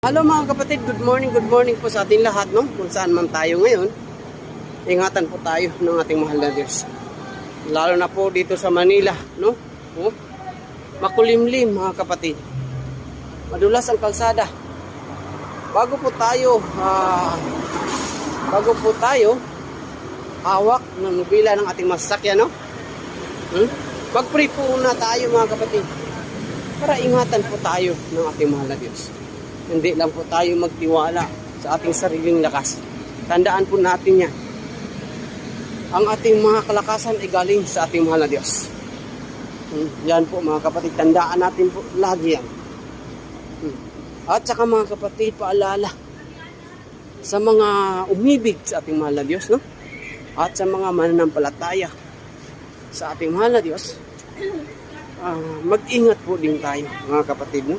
Hello mga kapatid, good morning po sa ating lahat, no? Kung saan man tayo ngayon, ingatan po tayo ng ating mahal na Diyos. Lalo na po dito sa Manila, no? Oh, makulimlim mga kapatid. Madulas ang kalsada. Bago po tayo hawak ng nobila ng ating masakyan, no? Mag-pray po na tayo mga kapatid. Para ingatan po tayo ng ating mahal na Diyos. Hindi lang po tayo magtiwala sa ating sariling lakas. Tandaan po natin yan. Ang ating mga kalakasan ay galing sa ating mahal na Diyos. Yan po mga kapatid, tandaan natin po lagi yan. At saka mga kapatid, paalala sa mga umibig sa ating mahal na Diyos, no? At sa mga mananampalataya sa ating mahal na Diyos, mag-ingat po din tayo mga kapatid, no?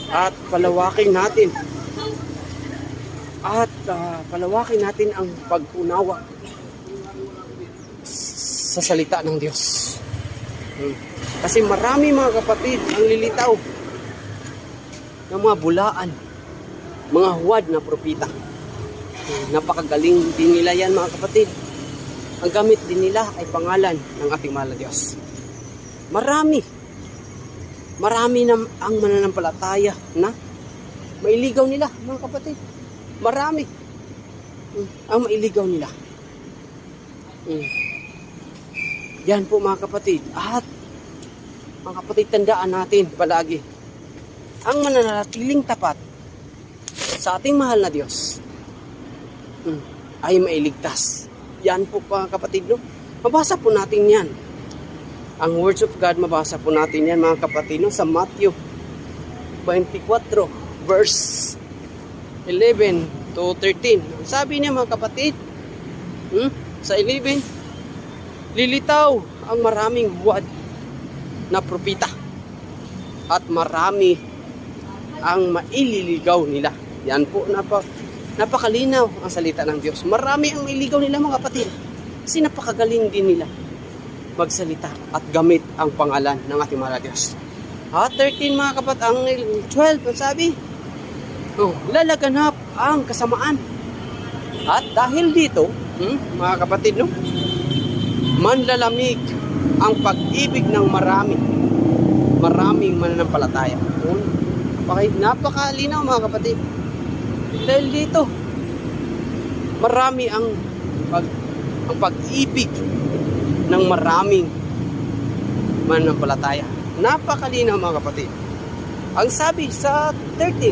At palawakin natin ang pag-unawa sa salita ng Diyos. Kasi marami mga kapatid ang lilitaw ng mga bulaan, mga huwad na propita. Napakagaling din nila yan mga kapatid. Ang gamit din nila ay pangalan ng ating mahal na Diyos. Marami na ang mananampalataya na mailigaw nila mga kapatid. Marami ang mailigaw nila. Yan po mga kapatid. At mga kapatid, tandaan natin palagi ang mananatiling tapat sa ating mahal na Diyos ay mailigtas. Yan po mga kapatid, no? Mabasa po natin yan. Ang words of God, mabasa po natin yan mga kapatid, no? Sa Matthew 24 verse 11 to 13. Sabi niya mga kapatid, sa 11, lilitaw ang maraming huwad na propita at marami ang maililigaw nila. Yan po, napakalinaw ang salita ng Diyos. Marami ang maililigaw nila mga kapatid. Kasi napakagaling din nila magsalita at gamit ang pangalan ng ating mahal na Diyos. At 13 mga kapatid, ang 12, sabi, lalaganap ang kasamaan. At dahil dito, mga kapatid, no, manlalamig ang pag-ibig ng maraming mananampalataya. Napakalinaw mga kapatid. Dahil dito, marami ang pag-ibig ng maraming mananampalataya. Napakalinaw mga kapatid. Ang sabi sa 13,